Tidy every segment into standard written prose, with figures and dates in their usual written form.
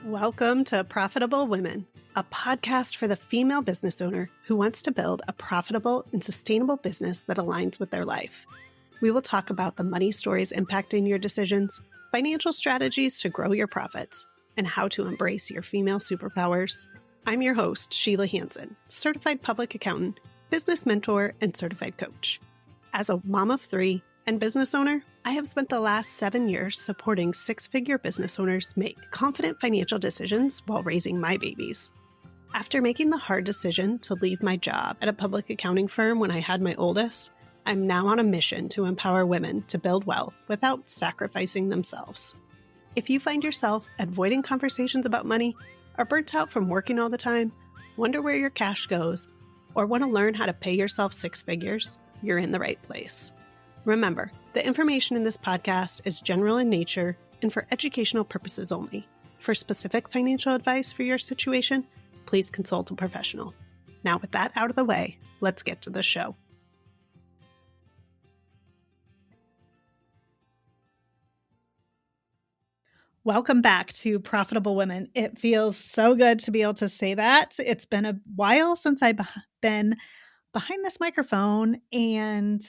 Welcome to Profitable Women, a podcast for the female business owner who wants to build a profitable and sustainable business that aligns with their life. We will talk about the money stories impacting your decisions, financial strategies to grow your profits, and how to embrace your female superpowers. I'm your host, Sheila Hansen, certified public accountant, business mentor, and certified coach. As a mom of three and business owner, I have spent the last 7 years supporting six-figure business owners make confident financial decisions while raising my babies. After making the hard decision to leave my job at a public accounting firm when I had my oldest, I'm now on a mission to empower women to build wealth without sacrificing themselves. If you find yourself avoiding conversations about money, are burnt out from working all the time, wonder where your cash goes, or want to learn how to pay yourself six figures, you're in the right place. Remember, the information in this podcast is general in nature and for educational purposes only. For specific financial advice for your situation, please consult a professional. Now, with that out of the way, let's get to the show. Welcome back to Profitable Women. It feels so good to be able to say that. It's been a while since I've been behind this microphone, and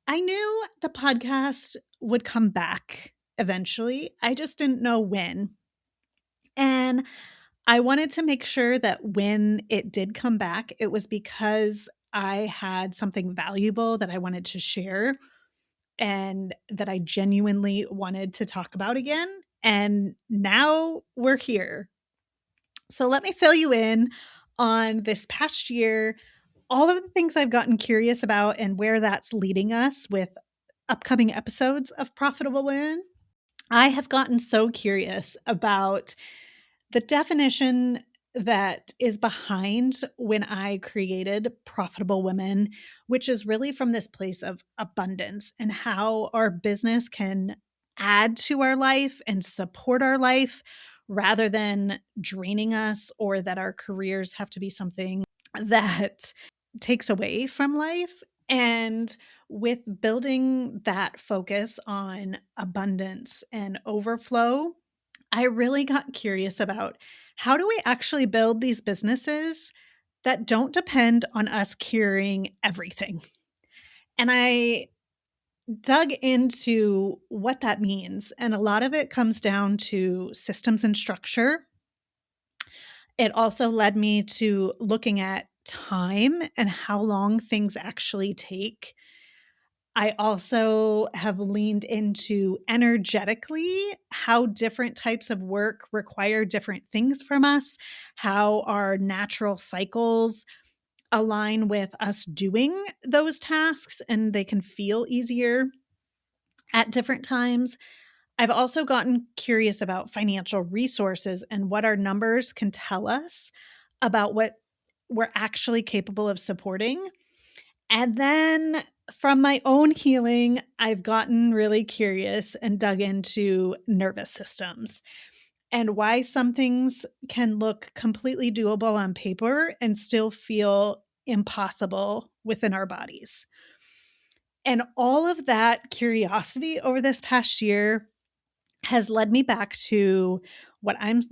I knew the podcast would come back eventually. I just didn't know when. And I wanted to make sure that when it did come back, it was because I had something valuable that I wanted to share and that I genuinely wanted to talk about again. And now we're here. So let me fill you in on this past year, all of the things I've gotten curious about and where that's leading us with upcoming episodes of Profitable Women. I have gotten so curious about the definition that is behind when I created Profitable Women, which is really from this place of abundance and how our business can add to our life and support our life rather than draining us, or that our careers have to be something that takes away from life. And with building that focus on abundance and overflow, I really got curious about how do we actually build these businesses that don't depend on us carrying everything. And I dug into what that means. And a lot of it comes down to systems and structure. It also led me to looking at time and how long things actually take. I also have leaned into energetically how different types of work require different things from us, how our natural cycles align with us doing those tasks and they can feel easier at different times. I've also gotten curious about financial resources and what our numbers can tell us about what we're actually capable of supporting. And then from my own healing, I've gotten really curious and dug into nervous systems and why some things can look completely doable on paper and still feel impossible within our bodies. And all of that curiosity over this past year has led me back to what I'm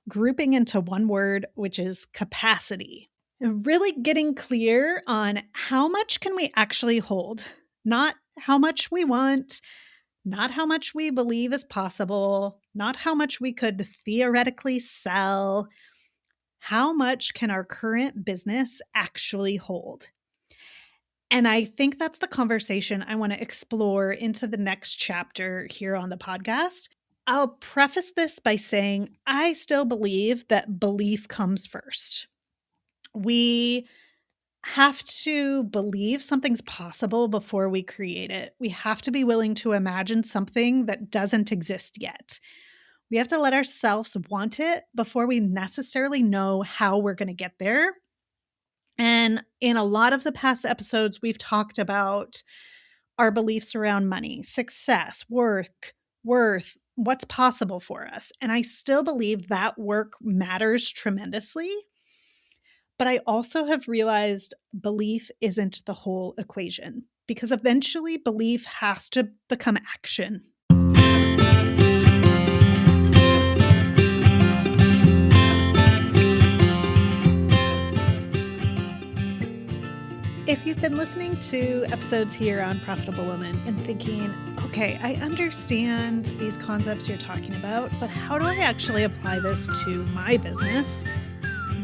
grouping into one word, which is capacity. Really getting clear on how much can we actually hold, not how much we want, not how much we believe is possible, not how much we could theoretically sell. How much can our current business actually hold? And I think that's the conversation I want to explore into the next chapter here on the podcast. I'll preface this by saying I still believe that belief comes first. We have to believe something's possible before we create it. We have to be willing to imagine something that doesn't exist yet. We have to let ourselves want it before we necessarily know how we're going to get there. And in a lot of the past episodes, we've talked about our beliefs around money, success, work, worth, what's possible for us. And I still believe that work matters tremendously. But I also have realized belief isn't the whole equation, because eventually belief has to become action. If you've been listening to episodes here on Profitable Woman and thinking, okay, I understand these concepts you're talking about, but how do I actually apply this to my business?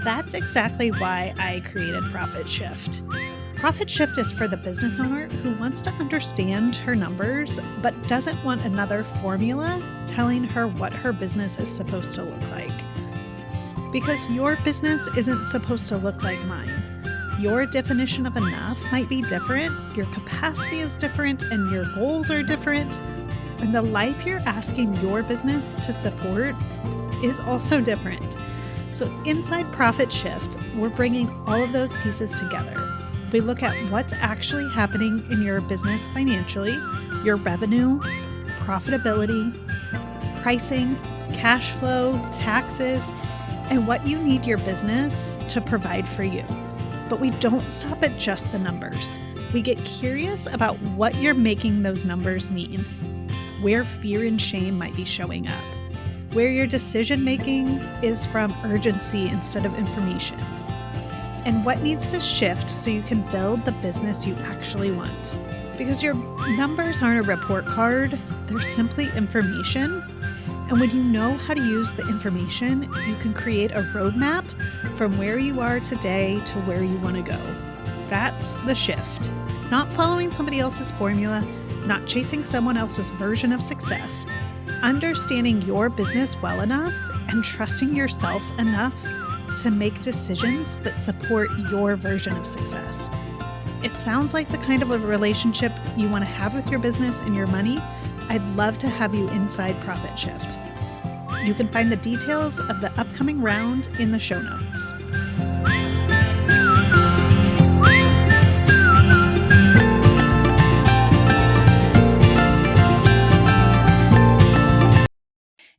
That's exactly why I created Profit Shift. Profit Shift is for the business owner who wants to understand her numbers, but doesn't want another formula telling her what her business is supposed to look like. Because your business isn't supposed to look like mine. Your definition of enough might be different, your capacity is different, and your goals are different. And the life you're asking your business to support is also different. So inside Profit Shift, we're bringing all of those pieces together. We look at what's actually happening in your business financially, your revenue, profitability, pricing, cash flow, taxes, and what you need your business to provide for you. But we don't stop at just the numbers. We get curious about what you're making those numbers mean, where fear and shame might be showing up, where your decision making is from urgency instead of information, and what needs to shift so you can build the business you actually want. Because your numbers aren't a report card, they're simply information. And when you know how to use the information, you can create a roadmap from where you are today to where you want to go. That's the shift. Not following somebody else's formula, not chasing someone else's version of success. Understanding your business well enough and trusting yourself enough to make decisions that support your version of success. It sounds like the kind of a relationship you want to have with your business and your money. I'd love to have you inside Profit Shift. You can find the details of the upcoming round in the show notes.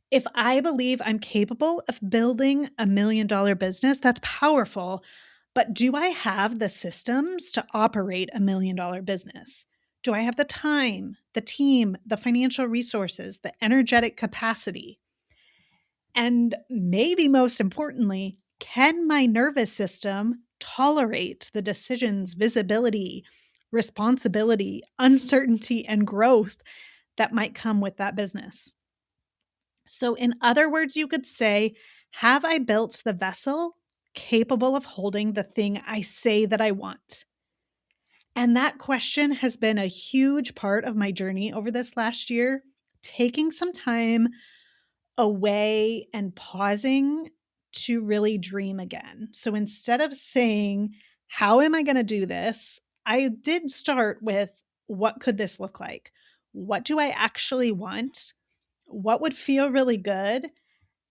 If I believe I'm capable of building $1 million business, that's powerful. But do I have the systems to operate $1 million business? Do I have the time, the team, the financial resources, the energetic capacity? And maybe most importantly, can my nervous system tolerate the decisions, visibility, responsibility, uncertainty, and growth that might come with that business? So, in other words, you could say, have I built the vessel capable of holding the thing I say that I want? And that question has been a huge part of my journey over this last year, taking some time away and pausing to really dream again. So instead of saying, how am I going to do this? I did start with, what could this look like? What do I actually want? What would feel really good?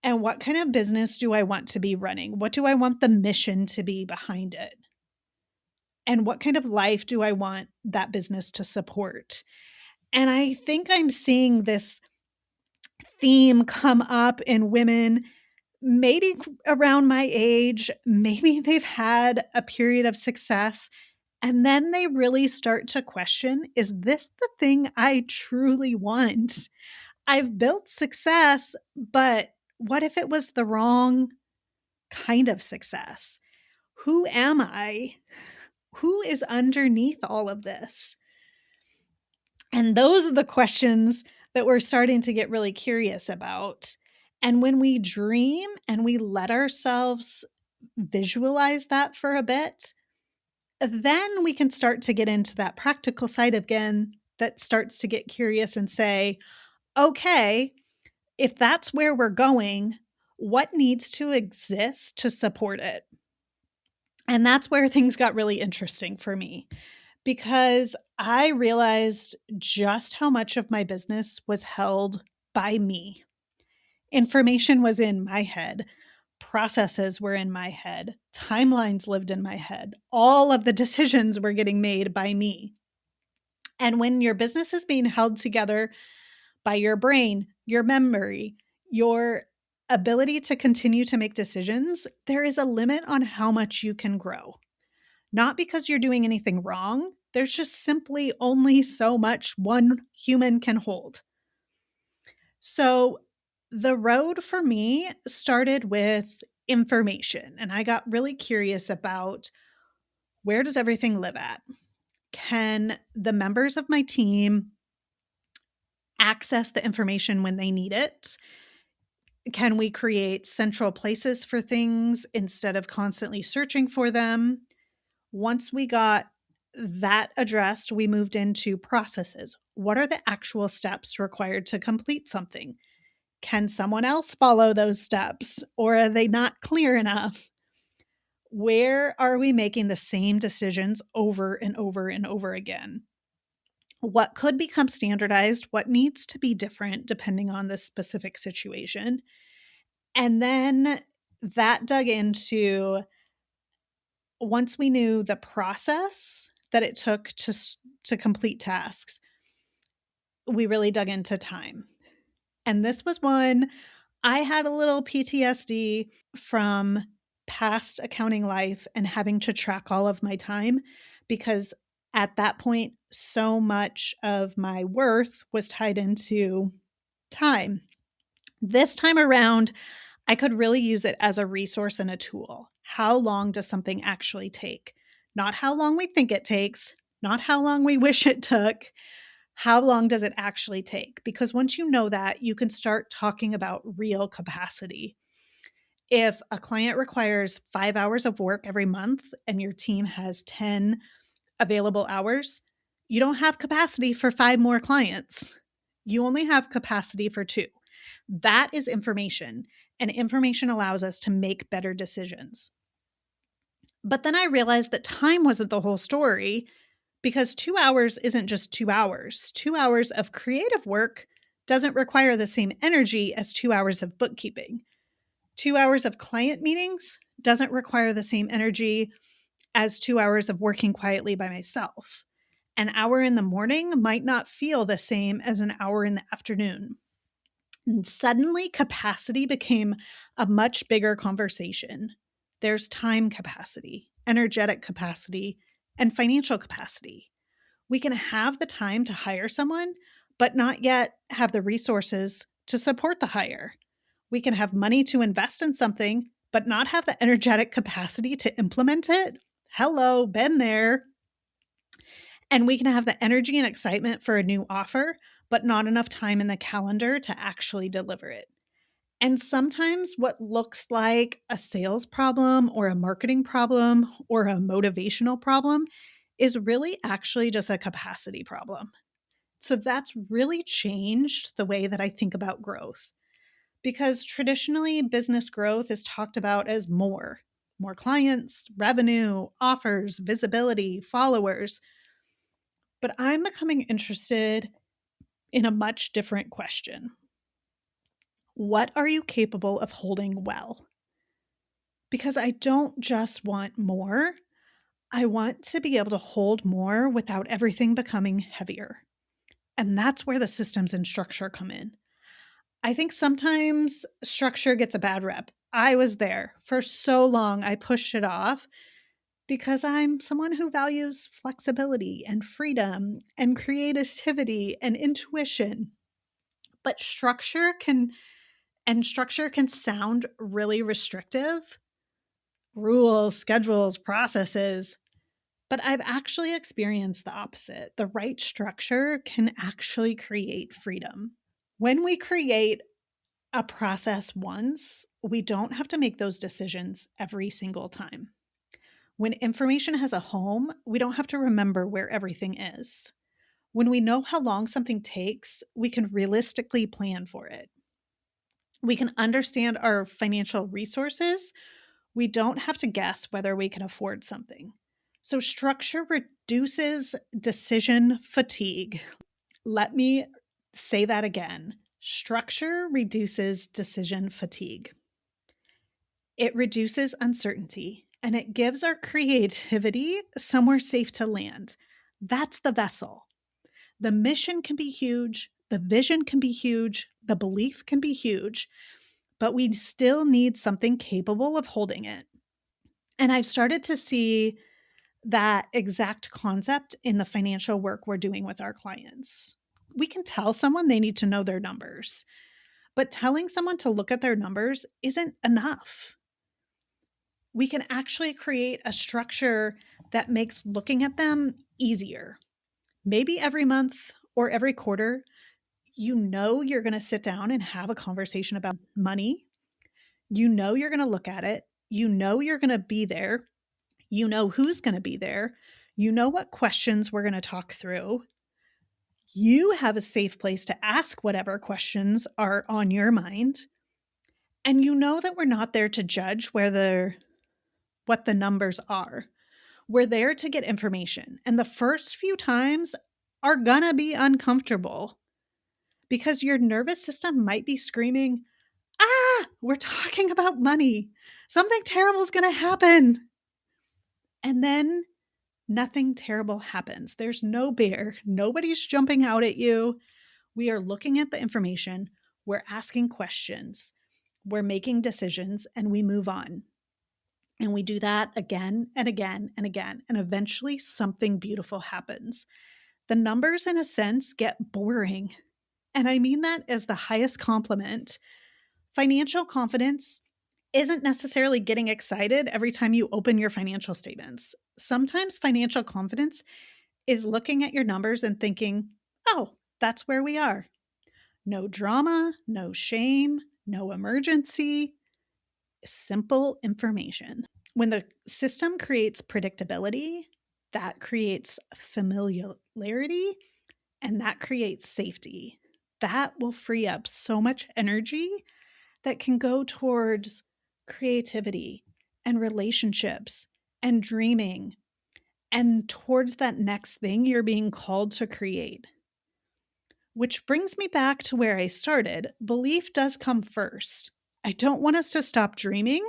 And what kind of business do I want to be running? What do I want the mission to be behind it? And what kind of life do I want that business to support? And I think I'm seeing this theme come up in women maybe around my age. Maybe they've had a period of success and then they really start to question, is this the thing I truly want? I've built success, but what if it was the wrong kind of success? Who am I? Who is underneath all of this? And those are the questions that we're starting to get really curious about. And when we dream and we let ourselves visualize that for a bit, then we can start to get into that practical side again that starts to get curious and say, okay, if that's where we're going, what needs to exist to support it? And that's where things got really interesting for me, because I realized just how much of my business was held by me. Information was in my head. Processes were in my head. Timelines lived in my head. All of the decisions were getting made by me. And when your business is being held together by your brain, your memory, your ability to continue to make decisions, there is a limit on how much you can grow. Not because you're doing anything wrong, there's just simply only so much one human can hold. So the road for me started with information, and I got really curious about, Where does everything live at? Can the members of my team access the information when they need it? Can we create central places for things instead of constantly searching for them? Once we got that addressed, we moved into processes. What are the actual steps required to complete something? Can someone else follow those steps, or are they not clear enough? Where are we making the same decisions over and over and over again? What could become standardized? What needs to be different depending on the specific situation? And then that dug into, once we knew the process that it took to complete tasks, we really dug into time. And this was one I had a little PTSD from past accounting life and having to track all of my time, because at that point, so much of my worth was tied into time. This time around, I could really use it as a resource and a tool. How long does something actually take? Not how long we think it takes, not how long we wish it took. How long does it actually take? Because once you know that, you can start talking about real capacity. If a client requires 5 hours of work every month and your team has 10 available hours, you don't have capacity for 5 more clients. You only have capacity for 2. That is information, and information allows us to make better decisions. But then I realized that time wasn't the whole story, because 2 hours isn't just 2 hours. 2 hours of creative work doesn't require the same energy as 2 hours of bookkeeping. 2 hours of client meetings doesn't require the same energy as 2 hours of working quietly by myself. An hour in the morning might not feel the same as an hour in the afternoon. And suddenly, capacity became a much bigger conversation. There's time capacity, energetic capacity, and financial capacity. We can have the time to hire someone, but not yet have the resources to support the hire. We can have money to invest in something, but not have the energetic capacity to implement it. Hello, been there. And we can have the energy and excitement for a new offer, but not enough time in the calendar to actually deliver it. And sometimes what looks like a sales problem or a marketing problem or a motivational problem is really actually just a capacity problem. So that's really changed the way that I think about growth, because traditionally business growth is talked about as more clients, revenue, offers, visibility, followers. But I'm becoming interested in a much different question. What are you capable of holding well? Because I don't just want more, I want to be able to hold more without everything becoming heavier. And that's where the systems and structure come in. I think sometimes structure gets a bad rep. I was there for so long, I pushed it off because I'm someone who values flexibility and freedom and creativity and intuition. But structure can sound really restrictive. Rules, schedules, processes. But I've actually experienced the opposite. The right structure can actually create freedom. When we create a process once, we don't have to make those decisions every single time. When information has a home, we don't have to remember where everything is. When we know how long something takes, we can realistically plan for it. We can understand our financial resources. We don't have to guess whether we can afford something. So, structure reduces decision fatigue. Let me say that again. Structure reduces decision fatigue. It reduces uncertainty and it gives our creativity somewhere safe to land. That's the vessel. The mission can be huge, the vision can be huge, the belief can be huge, but we still need something capable of holding it. And I've started to see that exact concept in the financial work we're doing with our clients. We can tell someone they need to know their numbers, but telling someone to look at their numbers isn't enough. we can actually create a structure that makes looking at them easier. Maybe every month or every quarter, you're going to sit down and have a conversation about money. You're going to look at it. You're going to be there. You know who's going to be there. You know what questions we're going to talk through. You have a safe place to ask whatever questions are on your mind. And you know that we're not there to judge what the numbers are. We're there to get information. And the first few times are going to be uncomfortable because your nervous system might be screaming, we're talking about money. Something terrible is going to happen. And then nothing terrible happens. There's no bear. Nobody's jumping out at you. We are looking at the information. We're asking questions. We're making decisions, and we move on. And we do that again and again and again. And eventually something beautiful happens. The numbers, in a sense, get boring. And I mean that as the highest compliment. Financial confidence isn't necessarily getting excited every time you open your financial statements. Sometimes financial confidence is looking at your numbers and thinking, oh, that's where we are. No drama, no shame, no emergency, simple information. When the system creates predictability, that creates familiarity, and that creates safety. That will free up so much energy that can go towards creativity and relationships and dreaming and towards that next thing you're being called to create. Which brings me back to where I started. Belief does come first. I don't want us to stop dreaming.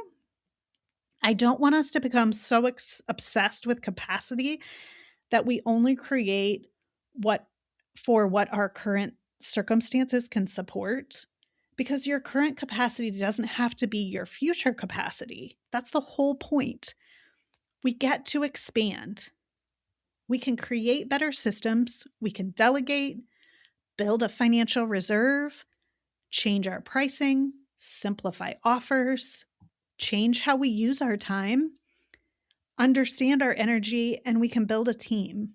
I don't want us to become so obsessed with capacity that we only create what our current circumstances can support. Because your current capacity doesn't have to be your future capacity. That's the whole point. We get to expand. We can create better systems. We can delegate, build a financial reserve, change our pricing, simplify offers, change how we use our time, understand our energy, and we can build a team.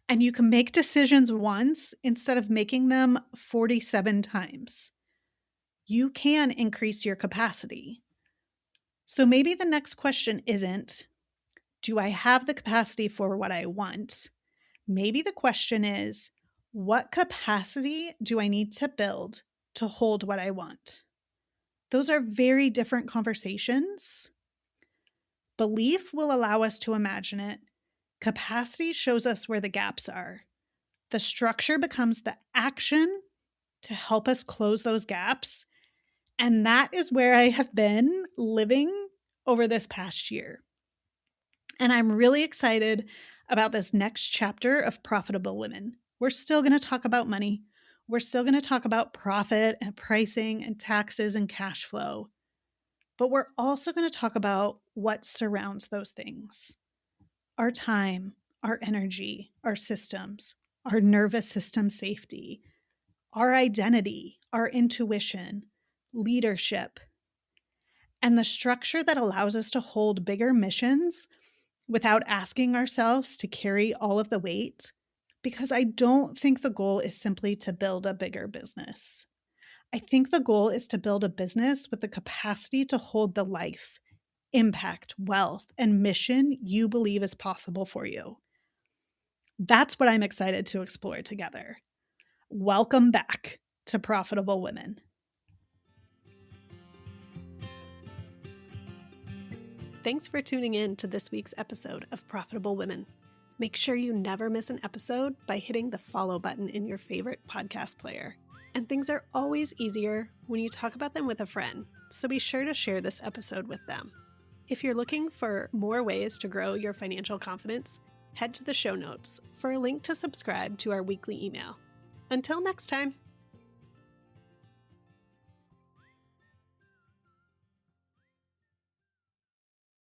And you can make decisions once instead of making them 47 times. You can increase your capacity. So maybe the next question isn't, do I have the capacity for what I want? Maybe the question is, what capacity do I need to build to hold what I want? Those are very different conversations. Belief will allow us to imagine it. Capacity shows us where the gaps are. The structure becomes the action to help us close those gaps. And that is where I have been living over this past year. And I'm really excited about this next chapter of Profitable Women. We're still going to talk about money. We're still going to talk about profit and pricing and taxes and cash flow. But we're also going to talk about what surrounds those things. Our time, our energy, our systems, our nervous system safety, our identity, our intuition, leadership, and the structure that allows us to hold bigger missions without asking ourselves to carry all of the weight. Because I don't think the goal is simply to build a bigger business. I think the goal is to build a business with the capacity to hold the life, impact, wealth, and mission you believe is possible for you. That's what I'm excited to explore together. Welcome back to Profitable Women. Thanks for tuning in to this week's episode of Profitable Women. Make sure you never miss an episode by hitting the follow button in your favorite podcast player. And things are always easier when you talk about them with a friend, so be sure to share this episode with them. If you're looking for more ways to grow your financial confidence, head to the show notes for a link to subscribe to our weekly email. Until next time.